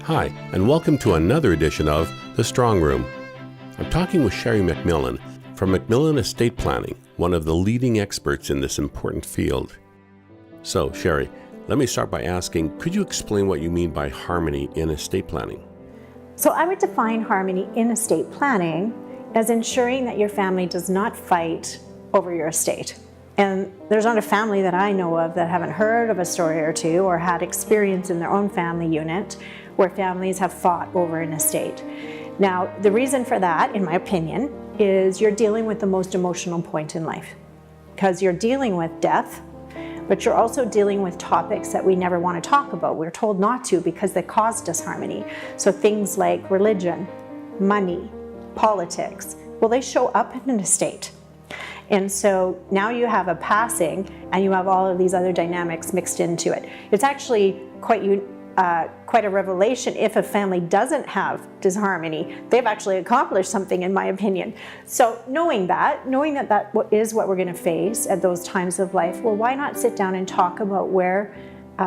Hi, and welcome to another edition of The Strongroom. I'm talking with Sheri MacMillan from MacMillan Estate Planning, one of the leading experts in this important field. So, Sheri, let me start by asking, could you explain what you mean by harmony in estate planning? So I would define harmony in estate planning as ensuring that your family does not fight over your estate. And there's not a family that I know of that haven't heard of a story or two or had experience in their own family unit where families have fought over an estate. Now, the reason for that, in my opinion, is you're dealing with the most emotional point in life because you're dealing with death, but you're also dealing with topics that we never want to talk about. We're told not to because they cause disharmony. So things like religion, money, politics, well, they show up in an estate. And so now you have a passing and you have all of these other dynamics mixed into it. It's actually quite a revelation if a family doesn't have disharmony. They've actually accomplished something, in my opinion. So knowing that is what we're going to face at those times of life, well, why not sit down and talk about where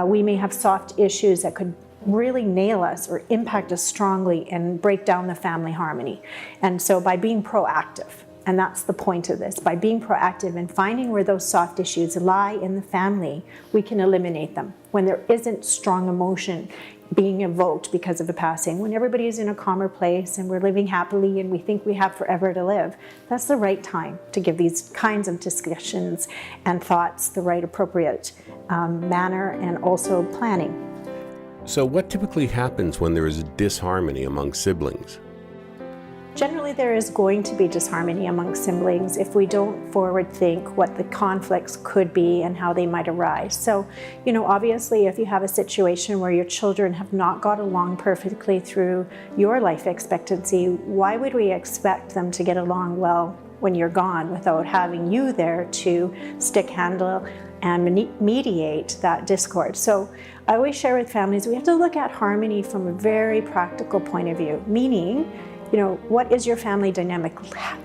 we may have soft issues that could really nail us or impact us strongly and break down the family harmony. And so by being proactive, and that's the point of this, by being proactive and finding where those soft issues lie in the family, we can eliminate them. When there isn't strong emotion being evoked because of the passing, when everybody is in a calmer place and we're living happily and we think we have forever to live, that's the right time to give these kinds of discussions and thoughts the right appropriate manner and also planning. So what typically happens when there is disharmony among siblings? Generally, there is going to be disharmony among siblings if we don't forward think what the conflicts could be and how they might arise. So, obviously, if you have a situation where your children have not got along perfectly through your life expectancy, why would we expect them to get along well when you're gone without having you there to stick handle and mediate that discord? So I always share with families, we have to look at harmony from a very practical point of view, meaning, what is your family dynamic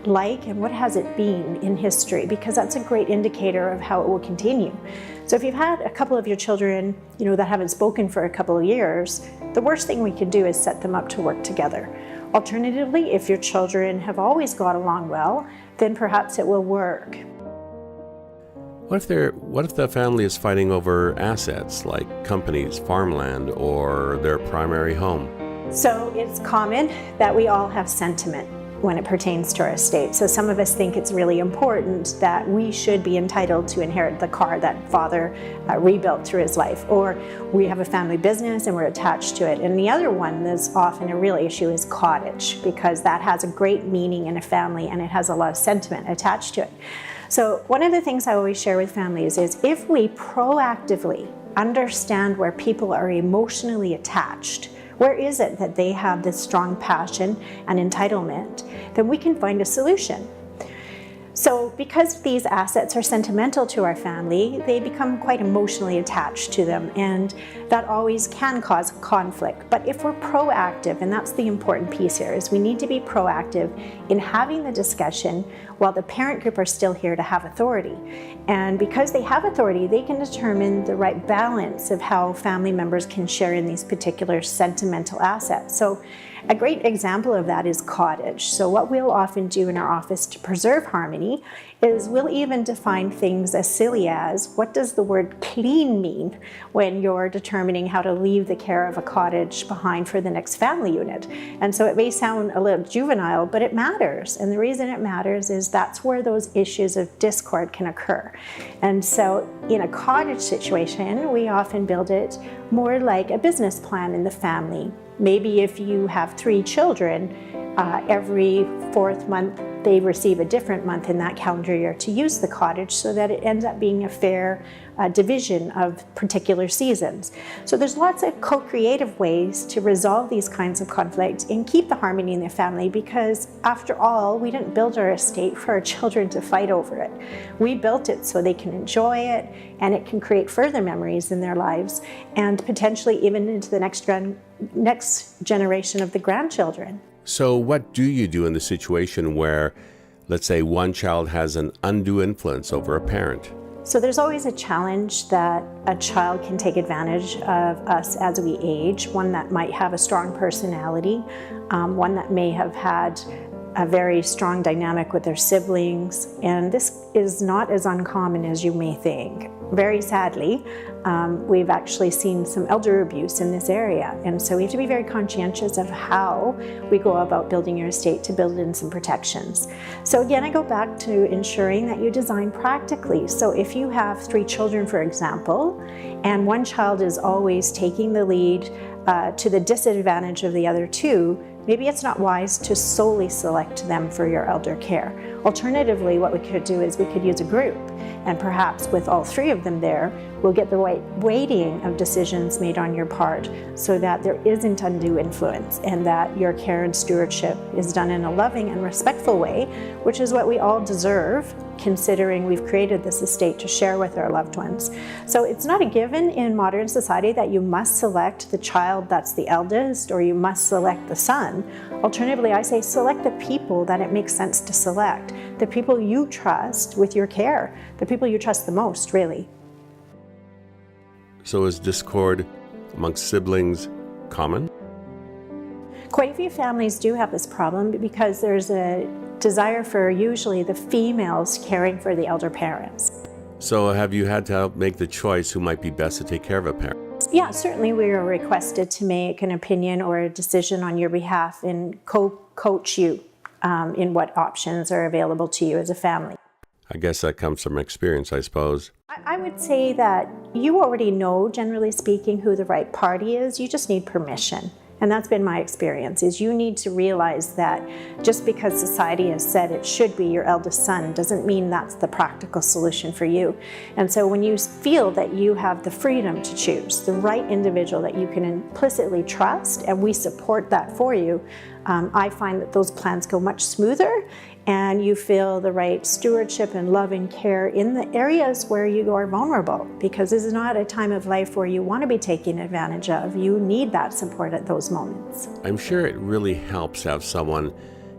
like and what has it been in history? Because that's a great indicator of how it will continue. So if you've had a couple of your children, that haven't spoken for a couple of years, the worst thing we could do is set them up to work together. Alternatively, if your children have always got along well, then perhaps it will work. What if the family is fighting over assets like companies, farmland, or their primary home? So it's common that we all have sentiment when it pertains to our estate. So some of us think it's really important that we should be entitled to inherit the car that father rebuilt through his life, or we have a family business and we're attached to it. And the other one that's often a real issue is cottage, because that has a great meaning in a family and it has a lot of sentiment attached to it. So one of the things I always share with families is if we proactively understand where people are emotionally attached, where is it that they have this strong passion and entitlement, then we can find a solution. So because these assets are sentimental to our family, they become quite emotionally attached to them, and that always can cause conflict. But if we're proactive, and that's the important piece here, is we need to be proactive in having the discussion while the parent group are still here to have authority. And because they have authority, they can determine the right balance of how family members can share in these particular sentimental assets. So a great example of that is cottage. So what we'll often do in our office to preserve harmony is we'll even define things as silly as, what does the word clean mean when you're determining how to leave the care of a cottage behind for the next family unit? And so it may sound a little juvenile, but it matters. And the reason it matters is that's where those issues of discord can occur. And so in a cottage situation, we often build it more like a business plan in the family. Maybe if you have 3 children, every 4th month they receive a different month in that calendar year to use the cottage so that it ends up being a fair division of particular seasons. So there's lots of co-creative ways to resolve these kinds of conflicts and keep the harmony in the family, because after all, we didn't build our estate for our children to fight over it. We built it so they can enjoy it and it can create further memories in their lives and potentially even into the next generation of the grandchildren. So what do you do in the situation where, let's say, one child has an undue influence over a parent? So there's always a challenge that a child can take advantage of us as we age, one that might have a strong personality, one that may have had a very strong dynamic with their siblings, and this is not as uncommon as you may think. Very sadly, we've actually seen some elder abuse in this area, and so we have to be very conscientious of how we go about building your estate to build in some protections. So again, I go back to ensuring that you design practically. So if you have 3 children, for example, and one child is always taking the lead to the disadvantage of the other 2, maybe it's not wise to solely select them for your elder care. Alternatively, what we could do is we could use a group, and perhaps with all 3 of them there, we'll get the right weighting of decisions made on your part so that there isn't undue influence and that your care and stewardship is done in a loving and respectful way, which is what we all deserve, considering we've created this estate to share with our loved ones. So it's not a given in modern society that you must select the child that's the eldest or you must select the son. Alternatively, I say select the people that it makes sense to select, the people you trust with your care, the people you trust the most, really. So is discord amongst siblings common? Quite a few families do have this problem because there's a desire for usually the females caring for the elder parents. So have you had to make the choice who might be best to take care of a parent? Yeah, certainly we are requested to make an opinion or a decision on your behalf and coach you in what options are available to you as a family. I guess that comes from experience, I suppose. I would say that you already know, generally speaking, who the right party is. You just need permission. And that's been my experience, is you need to realize that just because society has said it should be your eldest son doesn't mean that's the practical solution for you. And so when you feel that you have the freedom to choose the right individual that you can implicitly trust, and we support that for you, I find that those plans go much smoother and you feel the right stewardship and love and care in the areas where you are vulnerable, because this is not a time of life where you want to be taken advantage of. You need that support at those moments. I'm sure it really helps to have someone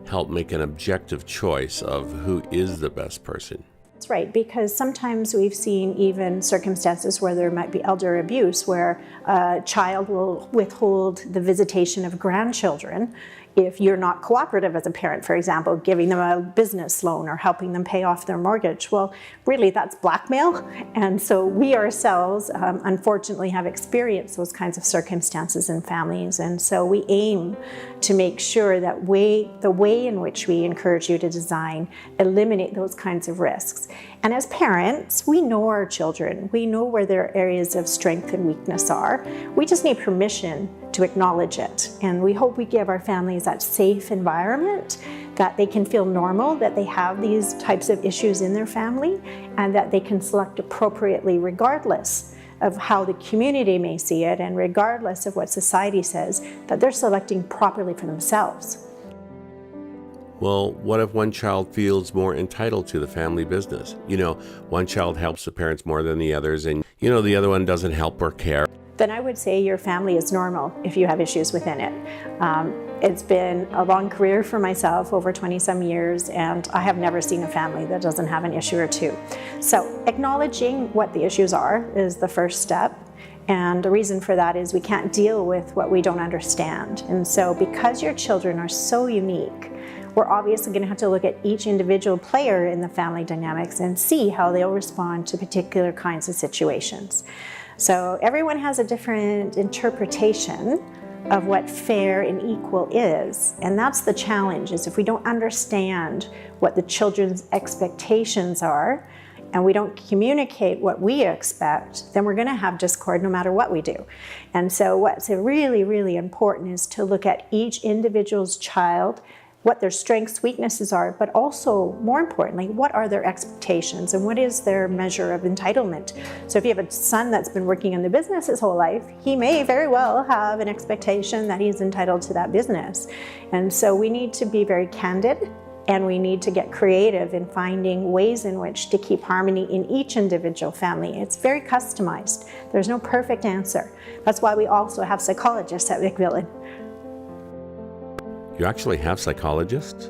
help make an objective choice of who is the best person. That's right, because sometimes we've seen even circumstances where there might be elder abuse, where a child will withhold the visitation of grandchildren if you're not cooperative as a parent, for example, giving them a business loan or helping them pay off their mortgage. Well, really, that's blackmail. And so we ourselves, unfortunately, have experienced those kinds of circumstances in families. And so we aim to make sure that the way in which we encourage you to design eliminate those kinds of risks. And as parents, we know our children. We know where their areas of strength and weakness are. We just need permission to acknowledge it. And we hope we give our families that safe environment, that they can feel normal, that they have these types of issues in their family, and that they can select appropriately regardless of how the community may see it and regardless of what society says, that they're selecting properly for themselves. Well, what if one child feels more entitled to the family business? One child helps the parents more than the others, and the other one doesn't help or care. Then I would say your family is normal if you have issues within it. It's been a long career for myself, over 20-some years, and I have never seen a family that doesn't have an issue or two. So acknowledging what the issues are is the first step. And the reason for that is we can't deal with what we don't understand. And so because your children are so unique, we're obviously going to have to look at each individual player in the family dynamics and see how they'll respond to particular kinds of situations. So everyone has a different interpretation of what fair and equal is. And that's the challenge, is if we don't understand what the children's expectations are, and we don't communicate what we expect, then we're going to have discord no matter what we do. And so what's really, really important is to look at each individual's child, what their strengths, weaknesses are, but also, more importantly, what are their expectations and what is their measure of entitlement. So if you have a son that's been working in the business his whole life, he may very well have an expectation that he's entitled to that business. And so we need to be very candid, and we need to get creative in finding ways in which to keep harmony in each individual family. It's very customized. There's no perfect answer. That's why we also have psychologists at MacMillan. You actually have psychologists?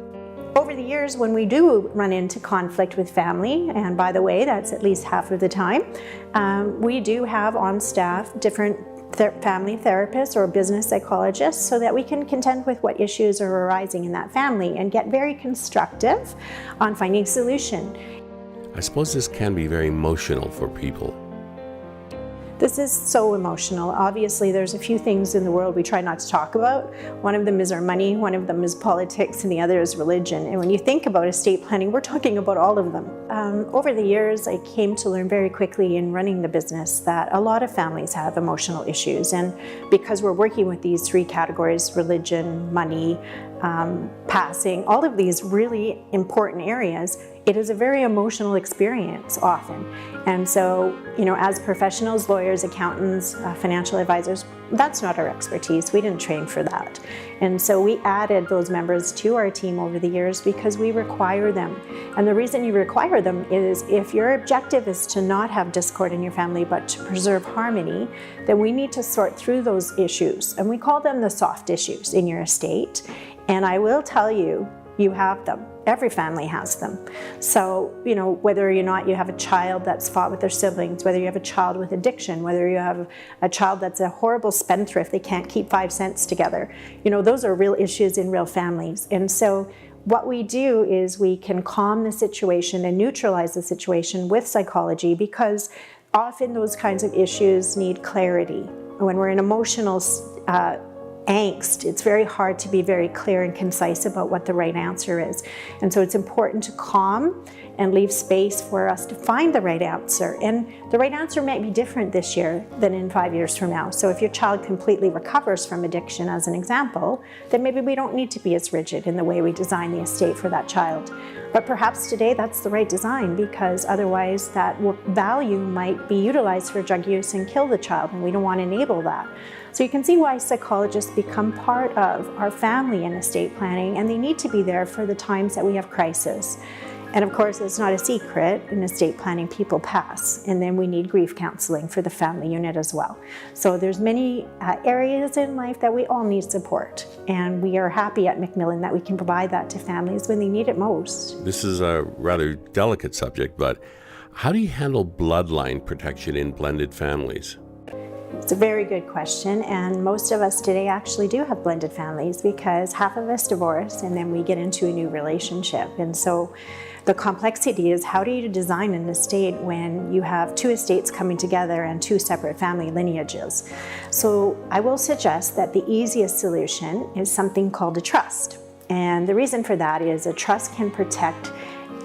Over the years, when we do run into conflict with family, and by the way, that's at least half of the time, we do have on staff different family therapists or business psychologists so that we can contend with what issues are arising in that family and get very constructive on finding a solution. I suppose this can be very emotional for people. This is so emotional. Obviously, there's a few things in the world we try not to talk about. One of them is our money, one of them is politics, and the other is religion. And when you think about estate planning, we're talking about all of them. Over the years, I came to learn very quickly in running the business that a lot of families have emotional issues. And because we're working with these three categories, religion, money, passing, all of these really important areas, it is a very emotional experience often. And so, as professionals, lawyers, accountants, financial advisors, that's not our expertise. We didn't train for that. And so we added those members to our team over the years because we require them. And the reason you require them is if your objective is to not have discord in your family, but to preserve harmony, then we need to sort through those issues. And we call them the soft issues in your estate. And I will tell you, you have them. Every family has them. So, whether or not you have a child that's fought with their siblings, whether you have a child with addiction, whether you have a child that's a horrible spendthrift, they can't keep 5 cents together, those are real issues in real families. And so what we do is we can calm the situation and neutralize the situation with psychology, because often those kinds of issues need clarity. When we're in emotional angst, it's very hard to be very clear and concise about what the right answer is. And so it's important to calm and leave space for us to find the right answer. And the right answer might be different this year than in 5 years from now. So if your child completely recovers from addiction, as an example, then maybe we don't need to be as rigid in the way we design the estate for that child. But perhaps today that's the right design, because otherwise that value might be utilized for drug use and kill the child, and we don't want to enable that. So you can see why psychologists become part of our family in estate planning, and they need to be there for the times that we have crisis. And of course, it's not a secret, in estate planning people pass, and then we need grief counseling for the family unit as well. So there's many areas in life that we all need support, and we are happy at MacMillan that we can provide that to families when they need it most. This is a rather delicate subject, but how do you handle bloodline protection in blended families? It's a very good question, and most of us today actually do have blended families, because half of us divorce and then we get into a new relationship. And so the complexity is, how do you design an estate when you have two estates coming together and two separate family lineages? So I will suggest that the easiest solution is something called a trust. And the reason for that is a trust can protect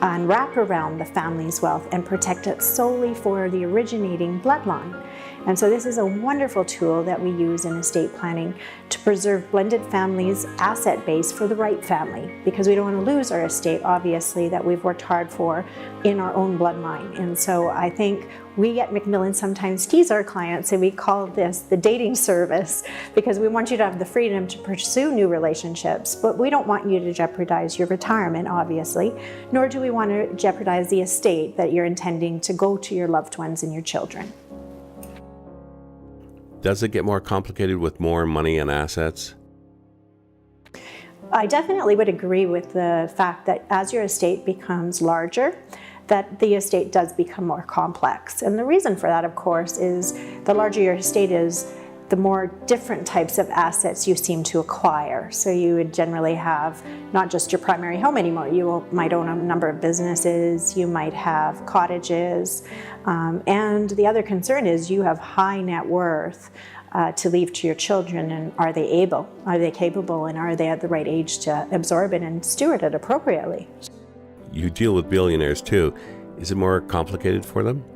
and wrap around the family's wealth and protect it solely for the originating bloodline. And so this is a wonderful tool that we use in estate planning to preserve blended families' asset base for the right family, because we don't want to lose our estate, obviously, that we've worked hard for in our own bloodline. And so I think we at MacMillan sometimes tease our clients, and we call this the dating service, because we want you to have the freedom to pursue new relationships, but we don't want you to jeopardize your retirement, obviously, nor do we want to jeopardize the estate that you're intending to go to your loved ones and your children. Does it get more complicated with more money and assets? I definitely would agree with the fact that as your estate becomes larger, that the estate does become more complex. And the reason for that, of course, is the larger your estate is, the more different types of assets you seem to acquire. So you would generally have not just your primary home anymore. You might own a number of businesses, you might have cottages, and the other concern is you have high net worth to leave to your children, and are they able, are they capable, and are they at the right age to absorb it and steward it appropriately? You deal with billionaires too. Is it more complicated for them?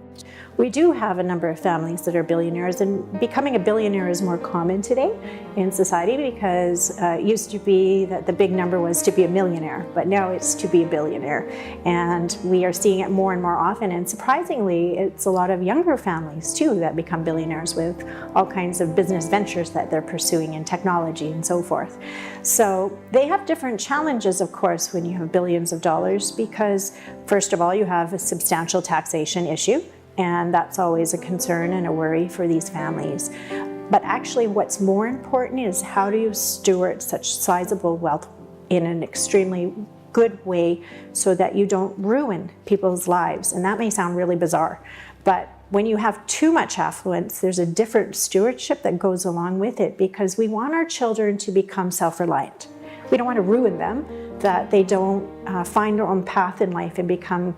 We do have a number of families that are billionaires, and becoming a billionaire is more common today in society, because it used to be that the big number was to be a millionaire, but now it's to be a billionaire. And we are seeing it more and more often, and surprisingly, it's a lot of younger families too that become billionaires with all kinds of business ventures that they're pursuing in technology and so forth. So they have different challenges, of course, when you have billions of dollars, because first of all, you have a substantial taxation issue. And that's always a concern and a worry for these families. But actually what's more important is, how do you steward such sizable wealth in an extremely good way so that you don't ruin people's lives. And that may sound really bizarre, but when you have too much affluence, there's a different stewardship that goes along with it, because we want our children to become self-reliant. We don't want to ruin them, that they don't find their own path in life and become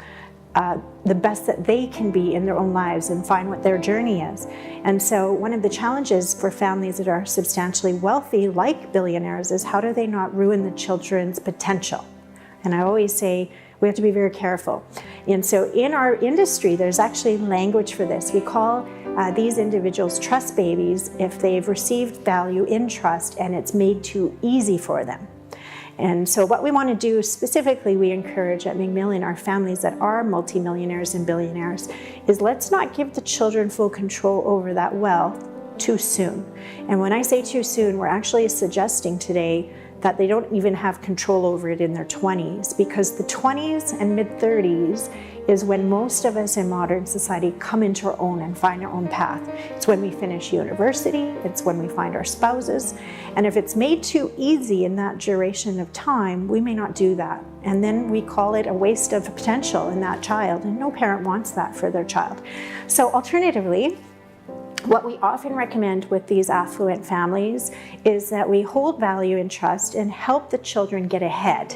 the best that they can be in their own lives and find what their journey is. And so one of the challenges for families that are substantially wealthy, like billionaires, is how do they not ruin the children's potential? And I always say, we have to be very careful. And so in our industry, there's actually language for this. We call these individuals trust babies if they've received value in trust and it's made too easy for them. And so what we want to do specifically, we encourage at MacMillan, our families that are multimillionaires and billionaires, is let's not give the children full control over that wealth too soon. And when I say too soon, we're actually suggesting today that they don't even have control over it in their 20s, because the 20s and mid-30s is when most of us in modern society come into our own and find our own path. It's when we finish university, it's when we find our spouses, and if it's made too easy in that duration of time, we may not do that. And then we call it a waste of potential in that child, and no parent wants that for their child. So alternatively, what we often recommend with these affluent families is that we hold value and trust and help the children get ahead.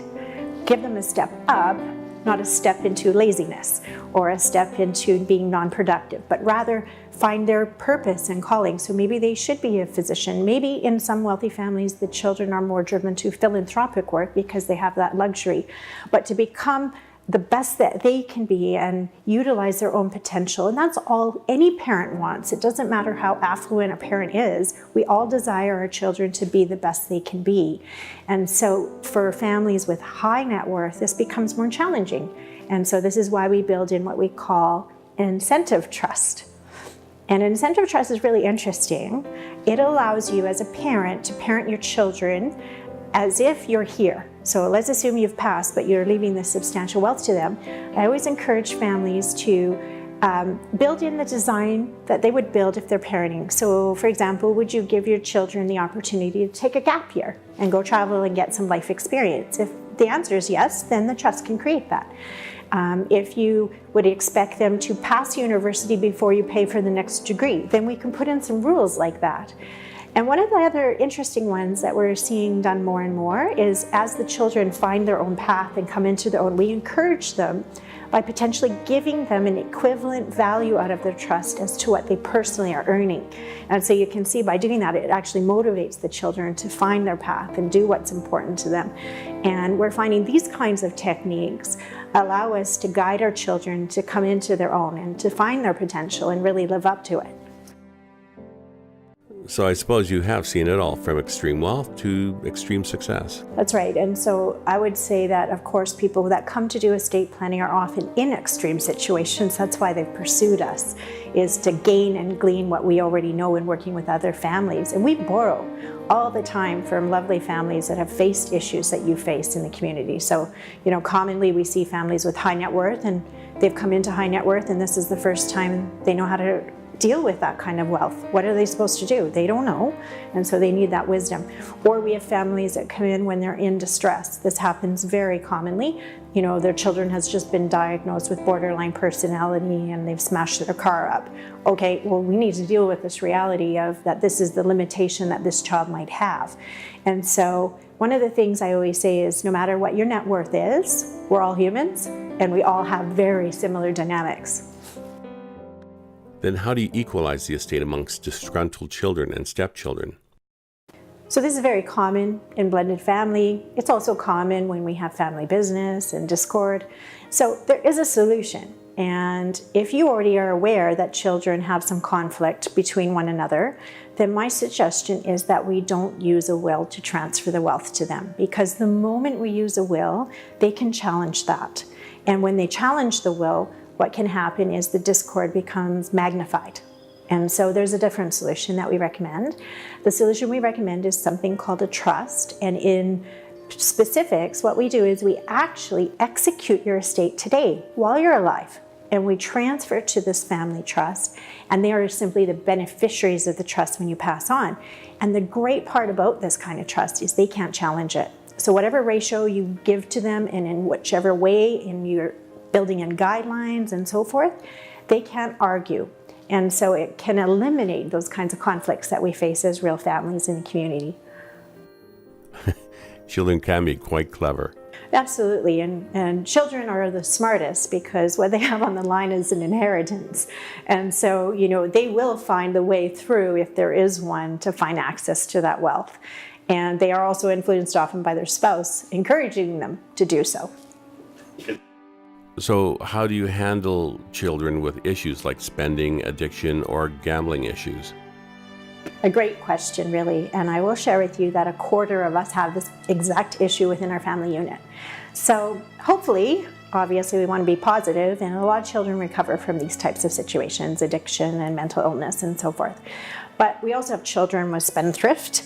Give them a step up, not a step into laziness or a step into being non-productive, but rather find their purpose and calling. So maybe they should be a physician. Maybe in some wealthy families, the children are more driven to philanthropic work because they have that luxury. But to become the best that they can be and utilize their own potential. And that's all any parent wants. It doesn't matter how affluent a parent is. We all desire our children to be the best they can be. And so for families with high net worth, this becomes more challenging. And so this is why we build in what we call incentive trust. And incentive trust is really interesting. It allows you as a parent to parent your children as if you're here. So let's assume you've passed, but you're leaving this substantial wealth to them. I always encourage families to build in the design that they would build if they're parenting. So for example, would you give your children the opportunity to take a gap year and go travel and get some life experience? If the answer is yes, then the trust can create that. If you would expect them to pass university before you pay for the next degree, then we can put in some rules like that. And one of the other interesting ones that we're seeing done more and more is as the children find their own path and come into their own, we encourage them by potentially giving them an equivalent value out of their trust as to what they personally are earning. And so you can see by doing that, it actually motivates the children to find their path and do what's important to them. And we're finding these kinds of techniques allow us to guide our children to come into their own and to find their potential and really live up to it. So I suppose you have seen it all, from extreme wealth to extreme success. That's right. And so I would say that, of course, people that come to do estate planning are often in extreme situations. That's why they've pursued us, is to gain and glean what we already know in working with other families. And we borrow all the time from lovely families that have faced issues that you face in the community. So, commonly we see families with high net worth, and they've come into high net worth, and this is the first time they know how to deal with that kind of wealth. What are they supposed to do? They don't know, and so they need that wisdom. Or we have families that come in when they're in distress. This happens very commonly. Their children has just been diagnosed with borderline personality and they've smashed their car up. Okay, well, we need to deal with this reality of that this is the limitation that this child might have. And so one of the things I always say is no matter what your net worth is, we're all humans and we all have very similar dynamics. Then how do you equalize the estate amongst disgruntled children and stepchildren? So this is very common in blended family. It's also common when we have family business and discord. So there is a solution. And if you already are aware that children have some conflict between one another, then my suggestion is that we don't use a will to transfer the wealth to them. Because the moment we use a will, they can challenge that. And when they challenge the will, what can happen is the discord becomes magnified. And so there's a different solution that we recommend. The solution we recommend is something called a trust. And in specifics, what we do is we actually execute your estate today while you're alive. And we transfer it to this family trust. And they are simply the beneficiaries of the trust when you pass on. And the great part about this kind of trust is they can't challenge it. So whatever ratio you give to them and in whichever way in your building in guidelines and so forth, they can't argue. And so it can eliminate those kinds of conflicts that we face as real families in the community. Children can be quite clever. Absolutely, and children are the smartest because what they have on the line is an inheritance. And so, they will find the way through, if there is one, to find access to that wealth. And they are also influenced often by their spouse, encouraging them to do so. So how do you handle children with issues like spending, addiction, or gambling issues? A great question, really, and I will share with you that a quarter of us have this exact issue within our family unit. So hopefully, obviously we want to be positive, and a lot of children recover from these types of situations, addiction and mental illness and so forth. But we also have children with spendthrift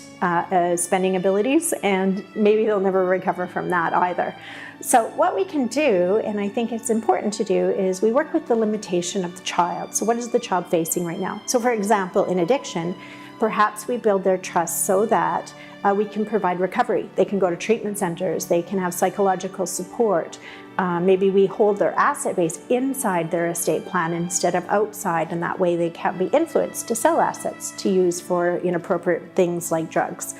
spending abilities, and maybe they'll never recover from that either. So what we can do, and I think it's important to do, is we work with the limitation of the child. So what is the child facing right now? So for example, in addiction, perhaps we build their trust so that we can provide recovery. They can go to treatment centers, they can have psychological support. Maybe we hold their asset base inside their estate plan instead of outside, and that way they can't be influenced to sell assets to use for inappropriate things like drugs.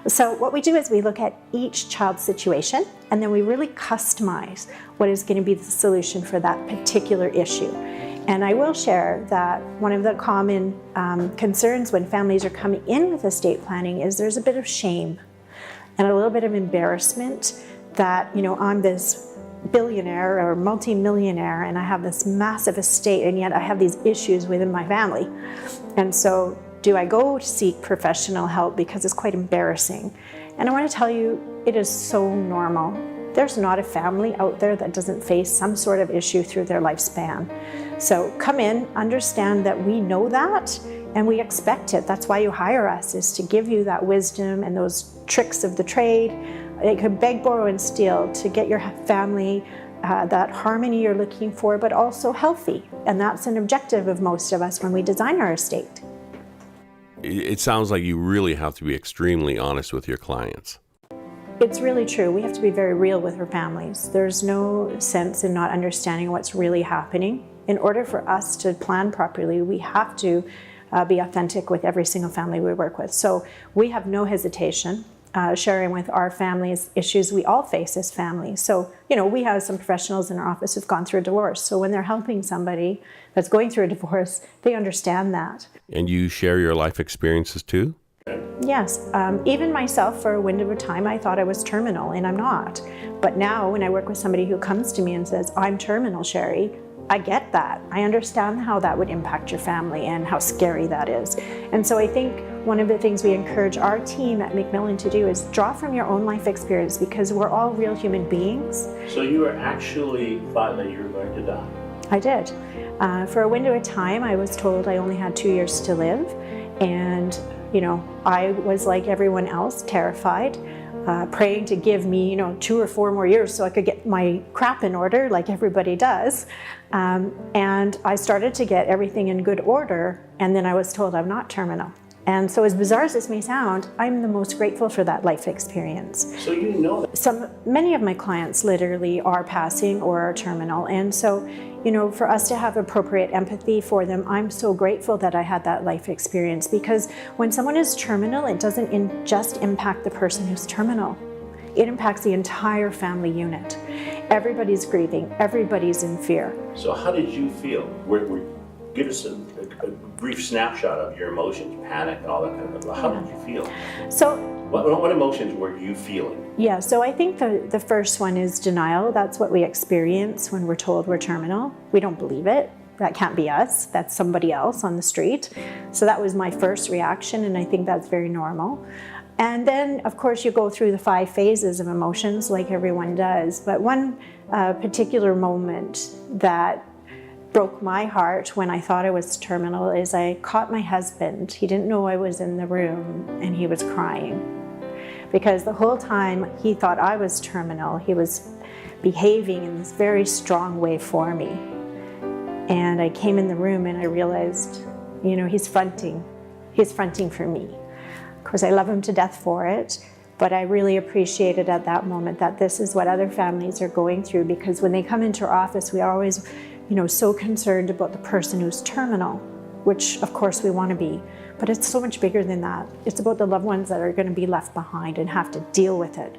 So what we do is we look at each child's situation, and then we really customize what is going to be the solution for that particular issue. And I will share that one of the common concerns when families are coming in with estate planning is there's a bit of shame and a little bit of embarrassment that, I'm this billionaire or multi-millionaire and I have this massive estate, and yet I have these issues within my family. And so do I go to seek professional help because it's quite embarrassing? And I want to tell you, it is so normal. There's not a family out there that doesn't face some sort of issue through their lifespan. So come in, understand that we know that, and we expect it. That's why you hire us, is to give you that wisdom and those tricks of the trade. It could beg, borrow, and steal to get your family that harmony you're looking for, but also healthy. And that's an objective of most of us when we design our estate. It sounds like you really have to be extremely honest with your clients. It's really true. We have to be very real with our families. There's no sense in not understanding what's really happening. In order for us to plan properly, we have to be authentic with every single family we work with. So we have no hesitation sharing with our families issues we all face as families. So, we have some professionals in our office who've gone through a divorce. So when they're helping somebody that's going through a divorce, they understand that. And you share your life experiences too? Yes. Even myself, for a window of time, I thought I was terminal, and I'm not. But now when I work with somebody who comes to me and says, I'm terminal, Sheri, I get that. I understand how that would impact your family and how scary that is. And so I think one of the things we encourage our team at MacMillan to do is draw from your own life experience, because we're all real human beings. So you were actually thought that you were going to die? I did. For a window of time, I was told I only had 2 years to live. And, I was like everyone else, terrified, praying to give me, 2 or 4 more years so I could get my crap in order like everybody does. And I started to get everything in good order, and then I was told I'm not terminal. And so as bizarre as this may sound, I'm the most grateful for that life experience. So you know that. Many of my clients literally are passing or are terminal. And so, for us to have appropriate empathy for them, I'm so grateful that I had that life experience, because when someone is terminal, it doesn't just impact the person who's terminal. It impacts the entire family unit. Everybody's grieving, everybody's in fear. So how did you feel? Give us a brief snapshot of your emotions, panic, and all that kind of stuff. How did you feel? So, what emotions were you feeling? Yeah, so I think the first one is denial. That's what we experience when we're told we're terminal. We don't believe it. That can't be us. That's somebody else on the street. So that was my first reaction, and I think that's very normal. And then, of course, you go through the 5 phases of emotions like everyone does. But one particular moment that broke my heart when I thought I was terminal is I caught my husband. He didn't know I was in the room, and he was crying. Because the whole time he thought I was terminal, he was behaving in this very strong way for me. And I came in the room and I realized, he's fronting. He's fronting for me. Of course, I love him to death for it, But I really appreciated at that moment that this is what other families are going through, because when they come into our office, we are always, so concerned about the person who's terminal, which of course we want to be. But it's so much bigger than that. It's about the loved ones that are going to be left behind and have to deal with it.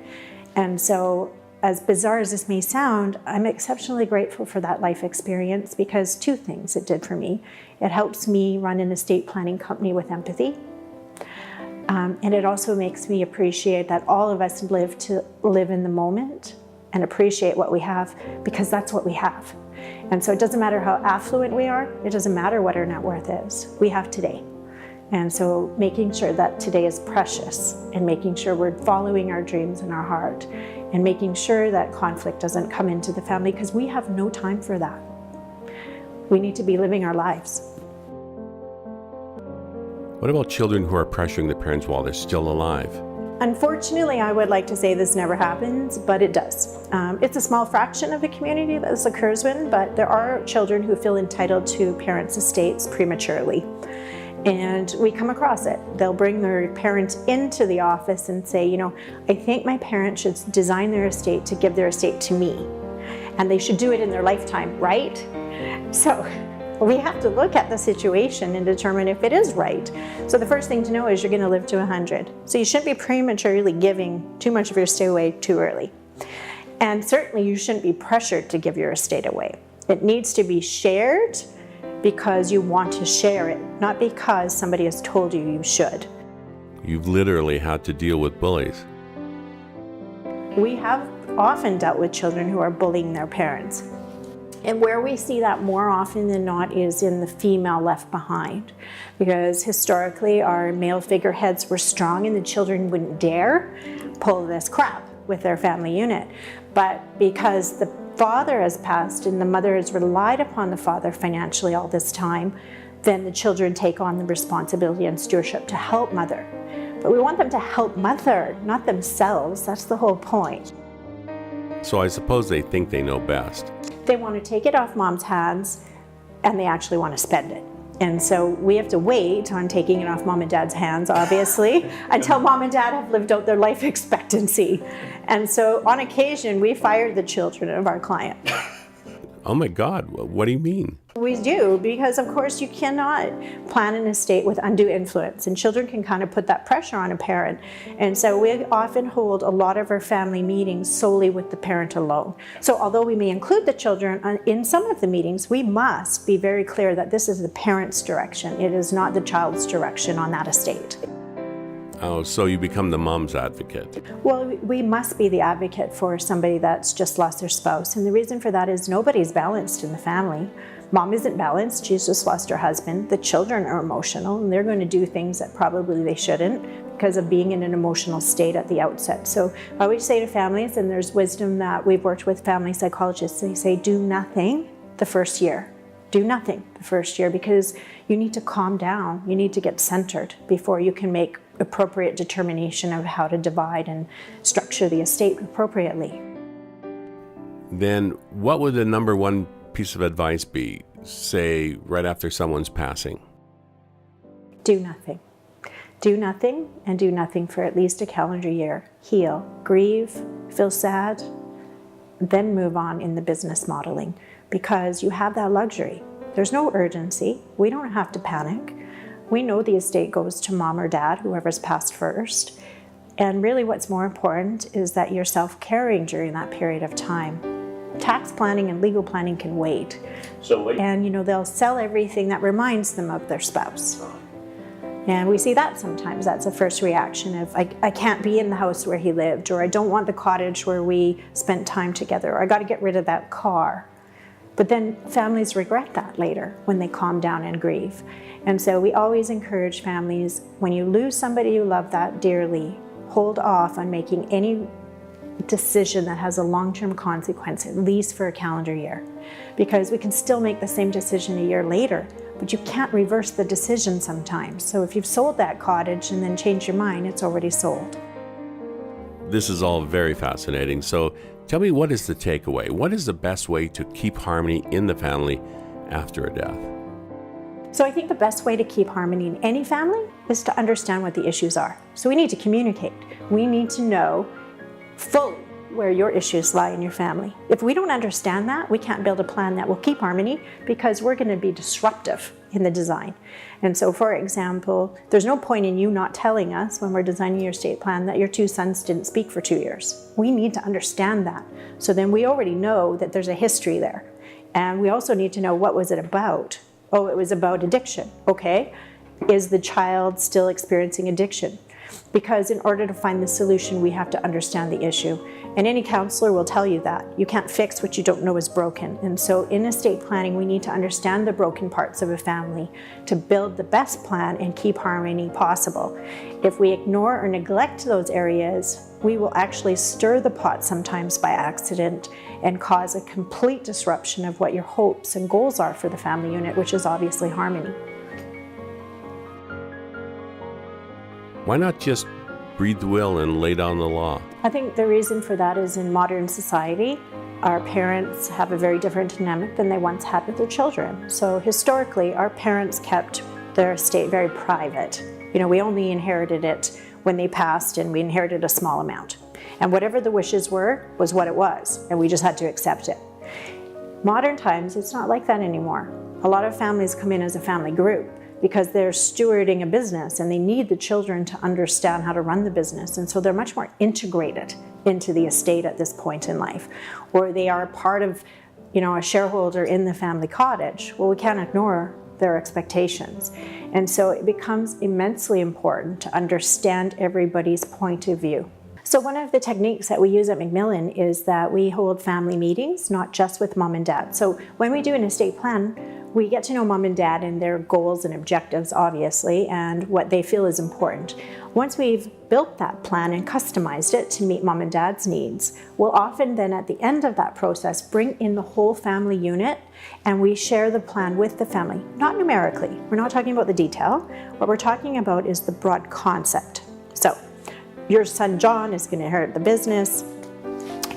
And so, as bizarre as this may sound, I'm exceptionally grateful for that life experience, because two things it did for me. It helps me run an estate planning company with empathy. And it also makes me appreciate that all of us live in the moment and appreciate what we have, because that's what we have. And so it doesn't matter how affluent we are, it doesn't matter what our net worth is. We have today. And so making sure that today is precious, and making sure we're following our dreams in our heart, and making sure that conflict doesn't come into the family, because we have no time for that. We need to be living our lives. What about children who are pressuring the parents while they're still alive? Unfortunately, I would like to say this never happens, but it does. It's a small fraction of the community that this occurs in, but there are children who feel entitled to parents' estates prematurely. And we come across it. They'll bring their parent into the office and say, I think my parent should design their estate to give their estate to me. And they should do it in their lifetime, right? So we have to look at the situation and determine if it is right. So the first thing to know is you're going to live to 100. So you shouldn't be prematurely giving too much of your estate away too early. And certainly you shouldn't be pressured to give your estate away. It needs to be shared because you want to share it, not because somebody has told you you should. You've literally had to deal with bullies. We have often dealt with children who are bullying their parents. And where we see that more often than not is in the female left behind. Because historically our male figureheads were strong and the children wouldn't dare pull this crap with their family unit. But because the father has passed and the mother has relied upon the father financially all this time, then the children take on the responsibility and stewardship to help mother. But we want them to help mother, not themselves. That's the whole point. So I suppose they think they know best. They want to take it off mom's hands, and they actually want to spend it. And so we have to wait on taking it off mom and dad's hands, obviously, until mom and dad have lived out their life expectancy. And so on occasion, we fire the children of our client. Oh my God, what do you mean? We do, because of course you cannot plan an estate with undue influence, and children can kind of put that pressure on a parent. And so we often hold a lot of our family meetings solely with the parent alone. So although we may include the children in some of the meetings, we must be very clear that this is the parent's direction. It is not the child's direction on that estate. Oh, so you become the mom's advocate. Well, we must be the advocate for somebody that's just lost their spouse. And the reason for that is nobody's balanced in the family. Mom isn't balanced, she's just lost her husband. The children are emotional and they're going to do things that probably they shouldn't because of being in an emotional state at the outset. So I always say to families, and there's wisdom that we've worked with family psychologists, they say do nothing the first year. Do nothing the first year, because you need to calm down. You need to get centered before you can make appropriate determination of how to divide and structure the estate appropriately. Then what would the number one piece of advice be, say, right after someone's passing? Do nothing. Do nothing, and do nothing for at least a calendar year. Heal, grieve, feel sad, then move on in the business modeling, because you have that luxury. There's no urgency. We don't have to panic. We know the estate goes to mom or dad, whoever's passed first. And really what's more important is that you're self-caring during that period of time. Tax planning and legal planning can wait. And they'll sell everything that reminds them of their spouse. And we see that sometimes. That's a first reaction of, I can't be in the house where he lived, or I don't want the cottage where we spent time together, or I got to get rid of that car. But then families regret that later when they calm down and grieve. And so we always encourage families, when you lose somebody you love that dearly, hold off on making any decision that has a long-term consequence, at least for a calendar year. Because we can still make the same decision a year later, but you can't reverse the decision sometimes. So if you've sold that cottage and then changed your mind, it's already sold. This is all very fascinating. So tell me, what is the takeaway? What is the best way to keep harmony in the family after a death? So I think the best way to keep harmony in any family is to understand what the issues are. So we need to communicate. We need to know fully where your issues lie in your family. If we don't understand that, we can't build a plan that will keep harmony, because we're going to be disruptive in the design. And so, for example, there's no point in you not telling us when we're designing your estate plan that your 2 sons didn't speak for 2 years. We need to understand that. So then we already know that there's a history there. And we also need to know, what was it about? Oh, it was about addiction. Okay. Is the child still experiencing addiction? Because in order to find the solution, we have to understand the issue. And any counselor will tell you that. You can't fix what you don't know is broken. And so in estate planning, we need to understand the broken parts of a family to build the best plan and keep harmony possible. If we ignore or neglect those areas, we will actually stir the pot sometimes by accident and cause a complete disruption of what your hopes and goals are for the family unit, which is obviously harmony. Why not just read the will and lay down the law? I think the reason for that is, in modern society, our parents have a very different dynamic than they once had with their children. So historically, our parents kept their estate very private. You know, we only inherited it when they passed, and we inherited a small amount. And whatever the wishes were was what it was, and we just had to accept it. Modern times, it's not like that anymore. A lot of families come in as a family group because they're stewarding a business, and they need the children to understand how to run the business. And so they're much more integrated into the estate at this point in life. Or they are part of, you know, a shareholder in the family cottage. Well, we can't ignore their expectations. And so it becomes immensely important to understand everybody's point of view. So one of the techniques that we use at MacMillan is that we hold family meetings, not just with mom and dad. So when we do an estate plan, we get to know mom and dad and their goals and objectives, obviously, and what they feel is important. Once we've built that plan and customized it to meet mom and dad's needs, we'll often then at the end of that process bring in the whole family unit, and we share the plan with the family. Not numerically, we're not talking about the detail. What we're talking about is the broad concept. So your son John is going to inherit the business,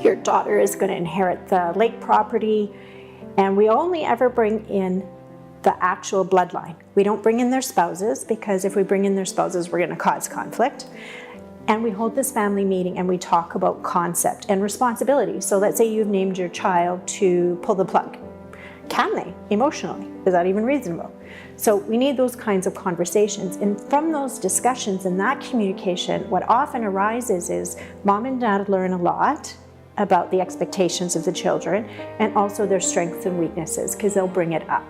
your daughter is going to inherit the lake property, and we only ever bring in the actual bloodline. We don't bring in their spouses, because if we bring in their spouses, we're going to cause conflict. And we hold this family meeting and we talk about concept and responsibility. So let's say you've named your child to pull the plug. Can they emotionally? Is that even reasonable? So we need those kinds of conversations. And from those discussions and that communication, what often arises is mom and dad learn a lot about the expectations of the children and also their strengths and weaknesses, because they'll bring it up.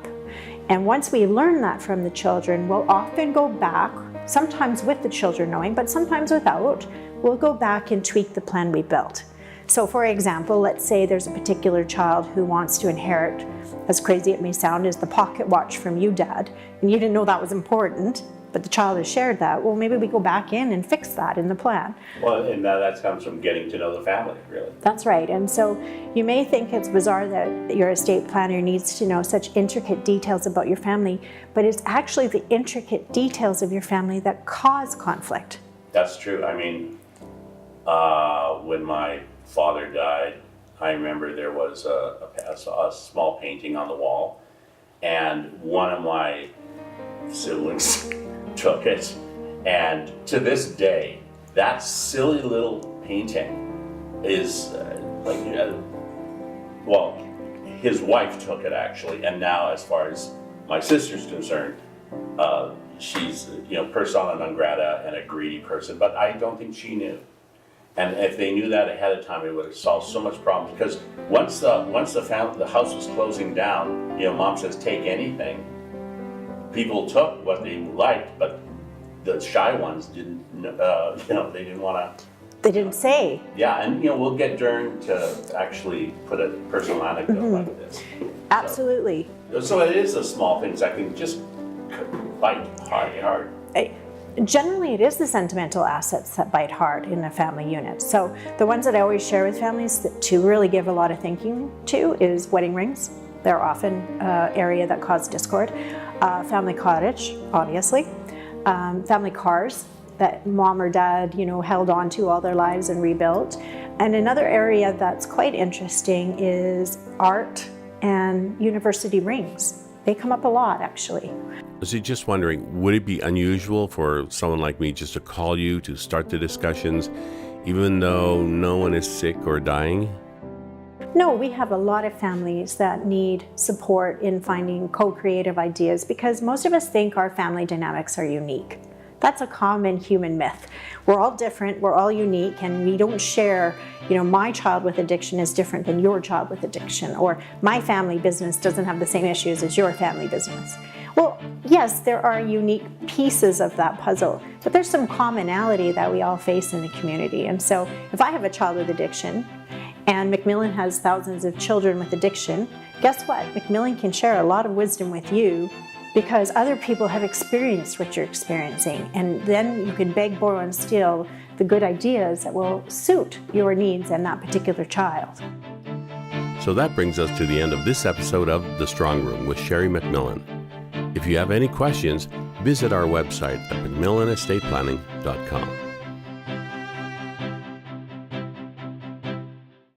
And once we learn that from the children, we'll often go back, sometimes with the children knowing, but sometimes without, we'll go back and tweak the plan we built. So for example, let's say there's a particular child who wants to inherit, as crazy it may sound, is the pocket watch from you, Dad, and you didn't know that was important, but the child has shared that. Well, maybe we go back in and fix that in the plan. Well, and that comes from getting to know the family, really. That's right. And so you may think it's bizarre that your estate planner needs to know such intricate details about your family, but it's actually the intricate details of your family that cause conflict. That's true. I mean, when my father died, I remember there was a small painting on the wall, and one of my siblings took it, and to this day, that silly little painting is well, his wife took it actually, and now as far as my sister's concerned, she's, you know, persona non grata and a greedy person, but I don't think she knew. And if they knew that ahead of time, it would have solved so much problems. Because once the house was closing down, you know, mom says take anything. People took what they liked, but the shy ones didn't. You know, they didn't want to. They didn't say. Yeah, and you know, we'll get Dern to actually put a personal anecdote like this. Absolutely. So it is the small things that can just bite hard. Generally, it is the sentimental assets that bite hard in a family unit. So the ones that I always share with families to really give a lot of thinking to is wedding rings. They're often an area that cause discord. Family cottage, obviously. Family cars that mom or dad, you know, held on to all their lives and rebuilt. And another area that's quite interesting is art and university rings. They come up a lot, actually. So just wondering, would it be unusual for someone like me just to call you to start the discussions, even though no one is sick or dying? No, we have a lot of families that need support in finding co-creative ideas because most of us think our family dynamics are unique. That's a common human myth. We're all different, we're all unique, and we don't share, my child with addiction is different than your child with addiction, or my family business doesn't have the same issues as your family business. Well, yes, there are unique pieces of that puzzle, but there's some commonality that we all face in the community. And so if I have a child with addiction, and MacMillan has thousands of children with addiction, guess what? MacMillan can share a lot of wisdom with you because other people have experienced what you're experiencing. And then you can beg, borrow, and steal the good ideas that will suit your needs and that particular child. So that brings us to the end of this episode of The Strongroom with Sheri MacMillan. If you have any questions, visit our website at macmillanestateplanning.com.